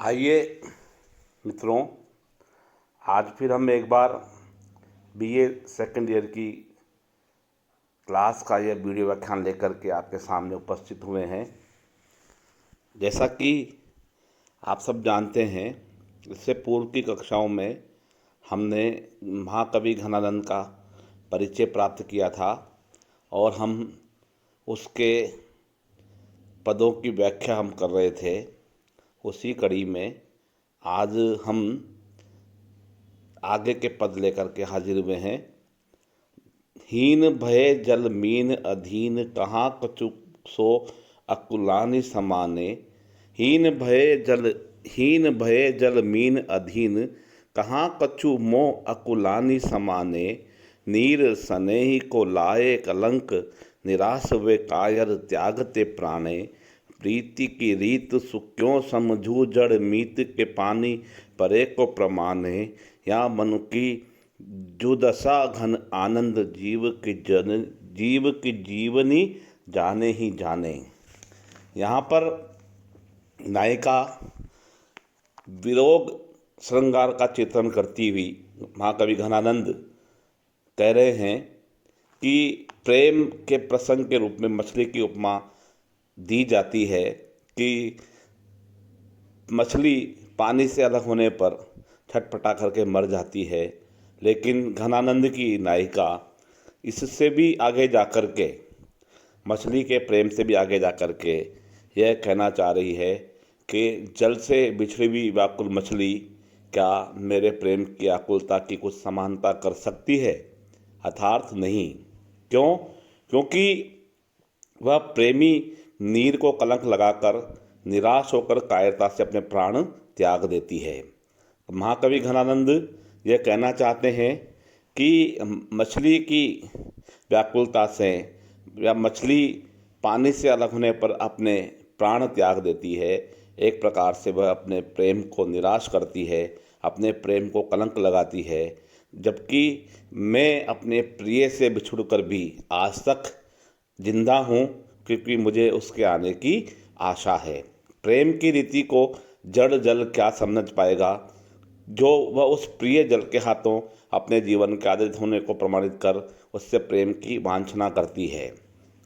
आइए मित्रों, आज फिर हम एक बार बीए सेकंड ईयर की क्लास का यह वीडियो व्याख्यान लेकर के आपके सामने उपस्थित हुए हैं। जैसा कि आप सब जानते हैं, इससे पूर्व की कक्षाओं में हमने महाकवि घनानंद का परिचय प्राप्त किया था और हम उसके पदों की व्याख्या हम कर रहे थे। उसी कड़ी में आज हम आगे के पद लेकर के हाजिर हुए हैं। हीन भय जल मीन अधीन, कहाँ कछु सो अकुलानि समाने। हीन भय जल मीन अधीन, कहाँ कछु मोह अकुलानि समाने। नीर स्नेही को लाए कलंक, निराश वे कायर त्यागते प्राणे। प्रीति की रीत सुक्यों समझू, जड़ मीत के पानी परे को प्रमाणे। या मनु की जुदशा घन आनंद, जीव की जीवनी जाने ही जाने। यहाँ पर नायिका विरोग श्रृंगार का चित्रण करती हुई महाकवि घनानंद कह रहे हैं कि प्रेम के प्रसंग के रूप में मछली की उपमा दी जाती है कि मछली पानी से अलग होने पर छटपटा करके मर जाती है, लेकिन घनानंद की नायिका इससे भी आगे जाकर के, मछली के प्रेम से भी आगे जाकर के यह कहना चाह रही है कि जल से बिछड़ी हुई व्याकुल मछली क्या मेरे प्रेम की आकुलता की कुछ समानता कर सकती है? अर्थात नहीं। क्यों? क्योंकि वह प्रेमी नीर को कलंक लगाकर निराश होकर कायरता से अपने प्राण त्याग देती है। महाकवि घनानंद यह कहना चाहते हैं कि मछली की व्याकुलता से या मछली पानी से अलग होने पर अपने प्राण त्याग देती है। एक प्रकार से वह अपने प्रेम को निराश करती है, अपने प्रेम को कलंक लगाती है। जबकि मैं अपने प्रिय से बिछुड़कर भी आज तक जिंदा हूँ, क्योंकि मुझे उसके आने की आशा है। प्रेम की रीति को जड़ जल क्या समझ पाएगा, जो वह उस प्रिय जल के हाथों अपने जीवन के आदरित होने को प्रमाणित कर उससे प्रेम की वांछना करती है।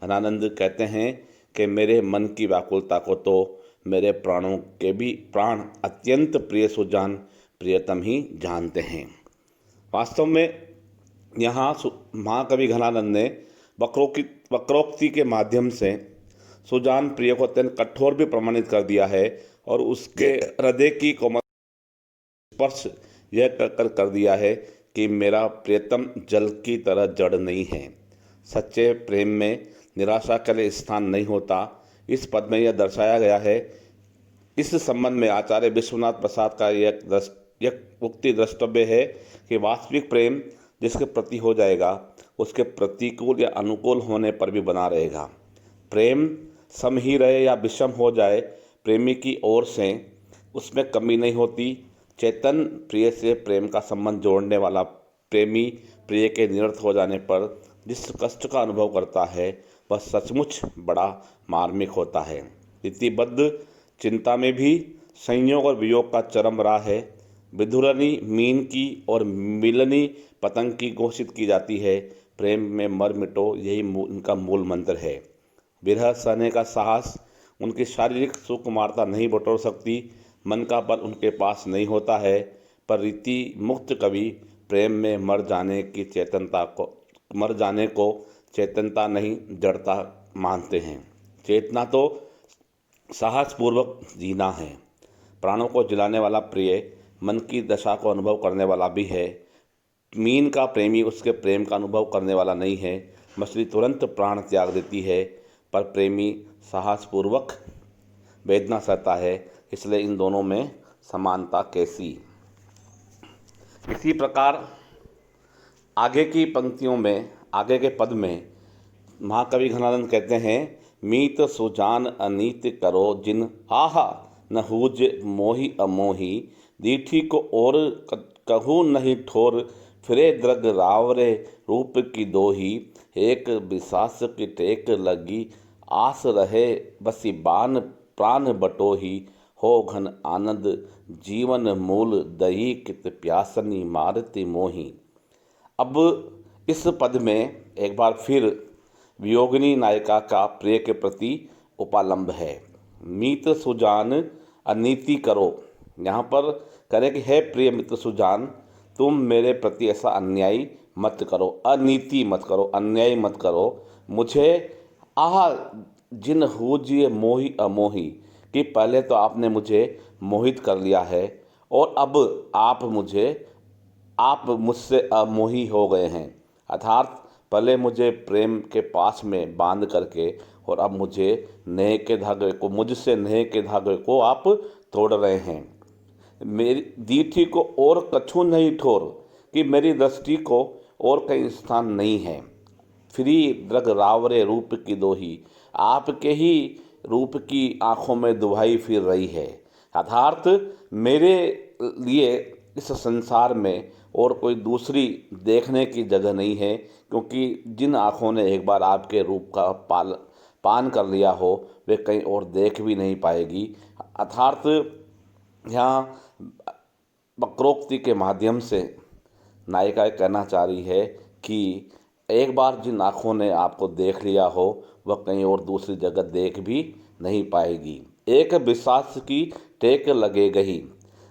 घनानंद कहते हैं कि मेरे मन की व्याकुलता को तो मेरे प्राणों के भी प्राण अत्यंत प्रिय सुजान प्रियतम ही जानते हैं। वास्तव में यहाँ महाकवि घनानंद ने वक्रोक्ति के माध्यम से सुजान प्रिय को अत्यंत कठोर भी प्रमाणित कर दिया है और उसके हृदय की कोमल स्पर्श यह कर दिया है कि मेरा प्रियतम जल की तरह जड़ नहीं है। सच्चे प्रेम में निराशा के लिए स्थान नहीं होता। इस पद में यह दर्शाया गया है। इस संबंध में आचार्य विश्वनाथ प्रसाद का यह उक्ति द्रष्टव्य है कि वास्तविक प्रेम जिसके प्रति हो जाएगा, उसके प्रतिकूल या अनुकूल होने पर भी बना रहेगा। प्रेम सम ही रहे या विषम हो जाए, प्रेमी की ओर से उसमें कमी नहीं होती। चेतन प्रिय से प्रेम का संबंध जोड़ने वाला प्रेमी प्रिय के निरर्थ हो जाने पर जिस कष्ट का अनुभव करता है, वह सचमुच बड़ा मार्मिक होता है। रीतिबद्ध चिंता में भी संयोग और वियोग का चरम राह है। विधुरनी मीन की और मिलनी पतंग की घोषित की जाती है। प्रेम में मर मिटो, यही उनका मूल मंत्र है। विरह सहने का साहस उनकी शारीरिक सुकुमारता नहीं बटोर सकती, मन का बल उनके पास नहीं होता है। पर रीति मुक्त कवि प्रेम में मर जाने को चेतनता नहीं, जड़ता मानते हैं। चेतना तो साहसपूर्वक जीना है। प्राणों को जिलाने वाला प्रिय मन की दशा को अनुभव करने वाला भी है। मीन का प्रेमी उसके प्रेम का अनुभव करने वाला नहीं है। मछली तुरंत प्राण त्याग देती है, पर प्रेमी साहसपूर्वक वेदना सहता है। इसलिए इन दोनों में समानता कैसी? इसी प्रकार आगे की पंक्तियों में, आगे के पद में महाकवि घनानंद कहते हैं, मीत सुजान अनीत करो जिन, आहा नहूज मोहि अमोही। दीठी को और कहूँ नहीं ठोर, फिरे द्रग रावरे रूप की दोही। एक विसास की टेक लगी, आस रहे बसी बान प्राण बटोही। हो घन आनंद जीवन मूल दही कित प्यासनी मारती मोही। अब इस पद में एक बार फिर वियोगिनी नायिका का प्रिय के प्रति उपालंब है। मीत सुजान अनीति करो, यहाँ पर करें कि है प्रिय मित्र सुजान, तुम मेरे प्रति ऐसा अन्याय मत करो, अनीति मत करो, अन्याय मत करो। मुझे आह जिन होजिए मोहि अमोही, कि पहले तो आपने मुझे मोहित कर लिया है और अब आप मुझसे अमोही हो गए हैं। अर्थात पहले मुझे प्रेम के पास में बांध करके और अब मुझसे नेह के धागे को आप तोड़ रहे हैं। मेरी दीठी को और कछु नहीं ठोर, कि मेरी दृष्टि को और कहीं स्थान नहीं है। फ्री दृग रावरे रूप की दोही, आपके ही रूप की आंखों में दुहाई फिर रही है। अर्थात मेरे लिए इस संसार में और कोई दूसरी देखने की जगह नहीं है, क्योंकि जिन आँखों ने एक बार आपके रूप का पान कर लिया हो वे कहीं और देख भी नहीं पाएगी। अर्थात यहाँ वक्रोक्ति के माध्यम से नायिका कहना चाह रही है कि एक बार जिन आँखों ने आपको देख लिया हो वह कहीं और दूसरी जगह देख भी नहीं पाएगी। एक विश्वास की टेक लगेगी,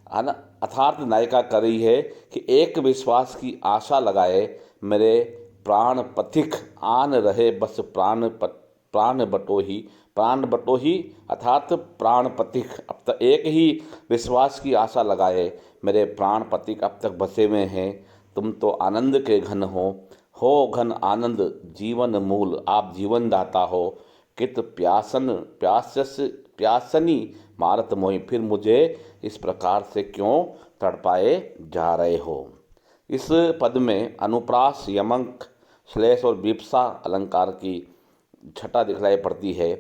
अर्थात नायिका कर रही है कि एक विश्वास की आशा लगाए मेरे प्राण पथिक आन रहे बस प्राण बटोही अर्थात प्राण पथिक, अब तक एक ही विश्वास की आशा लगाए मेरे प्राण पथिक अब तक बसे हुए हैं। तुम तो आनंद के घन हो घन आनंद जीवन मूल, आप जीवन दाता हो। कित प्यासनी मारत मोहि, फिर मुझे इस प्रकार से क्यों तड़पाए जा रहे हो। इस पद में अनुप्रास यमक श्लेष और विप्सा अलंकार की छटा दिखलाई पड़ती है।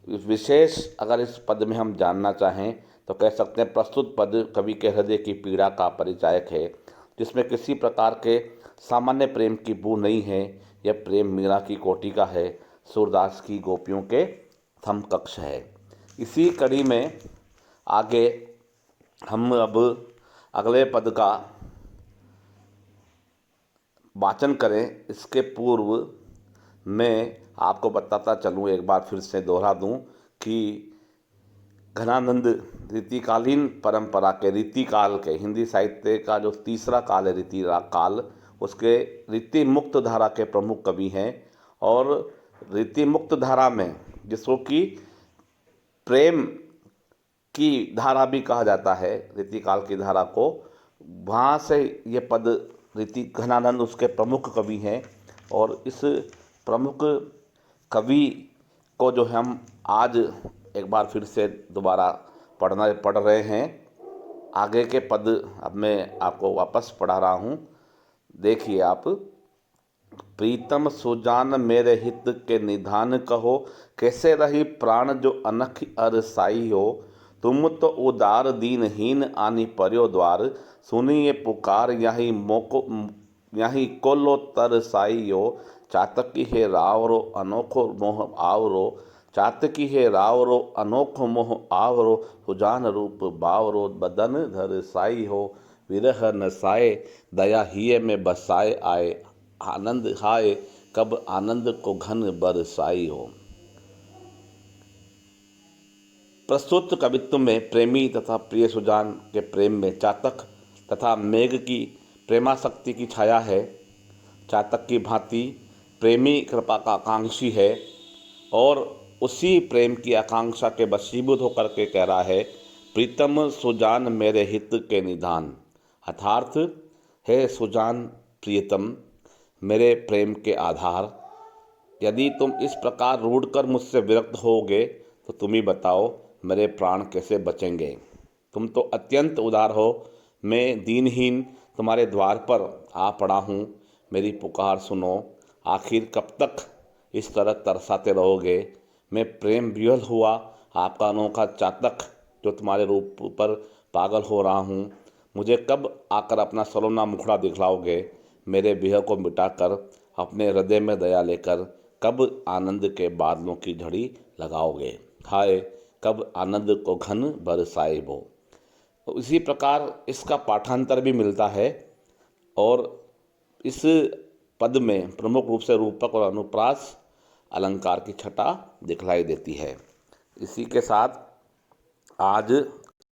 विशेष अगर इस पद में हम जानना चाहें तो कह सकते हैं प्रस्तुत पद कवि के हृदय की पीड़ा का परिचायक है, जिसमें किसी प्रकार के सामान्य प्रेम की बू नहीं है। यह प्रेम मीरा की कोटि का है, सूरदास की गोपियों के समकक्ष है। इसी कड़ी में आगे हम अब अगले पद का वाचन करें। इसके पूर्व मैं आपको बताता चलूँ, एक बार फिर से दोहरा दूँ कि घनानंद रीतिकालीन परंपरा के रीतिकाल के हिंदी साहित्य का जो तीसरा काल है रीति काल, उसके रीति मुक्त धारा के प्रमुख कवि हैं। और रीति मुक्त धारा में जिसको कि प्रेम की धारा भी कहा जाता है, रीतिकाल की धारा को, वहाँ से ये पद रीति घनानंद उसके प्रमुख कवि हैं। और इस प्रमुख कवि को जो हम आज एक बार फिर से दोबारा पढ़ रहे हैं। आगे के पद अब मैं आपको वापस पढ़ा रहा हूँ, देखिए आप। प्रीतम सुजान मेरे हित के निधान कहो, कैसे रही प्राण जो अनख अरसाई हो। तुम तो उदार दीनहीन आनी पर्यो द्वार, सुनिए पुकार यहीं कोलो तरसाई हो। चातकी है रावरो अनोखो मोह आवरो, चातकी है रावरो अनोखो मोह आवरो। सुजान रूप बावरो बदन धर साई हो, विरह नसाए दया हिये में बसाए आए। आनंद हाय कब आनंद को घन बरसाई हो। प्रस्तुत कवित्व में प्रेमी तथा प्रिय सुजान के प्रेम में चातक तथा मेघ की प्रेमाशक्ति की छाया है। चातक की भांति प्रेमी कृपा का आकांक्षी है और उसी प्रेम की आकांक्षा के वशीभूत होकर के कह रहा है, प्रीतम सुजान मेरे हित के निधान। अर्थात है सुजान प्रियतम मेरे प्रेम के आधार, यदि तुम इस प्रकार रूठ कर मुझसे विरक्त होगे तो तुम ही बताओ मेरे प्राण कैसे बचेंगे। तुम तो अत्यंत उदार हो, मैं दीनहीन तुम्हारे द्वार पर आ पड़ा हूँ, मेरी पुकार सुनो। आखिर कब तक इस तरह तरसाते रहोगे। मैं प्रेम विह्वल हुआ आपका अनोखा चातक जो तुम्हारे रूप पर पागल हो रहा हूँ। मुझे कब आकर अपना सलोना मुखड़ा दिखलाओगे। मेरे विरह को मिटाकर अपने हृदय में दया लेकर कब आनंद के बादलों की झड़ी लगाओगे। हाय कब आनंद को घन बरसाए वो। तो इसी प्रकार इसका पाठांतर भी मिलता है और इस पद में प्रमुख रूप से रूपक और अनुप्रास अलंकार की छटा दिखलाई देती है। इसी के साथ आज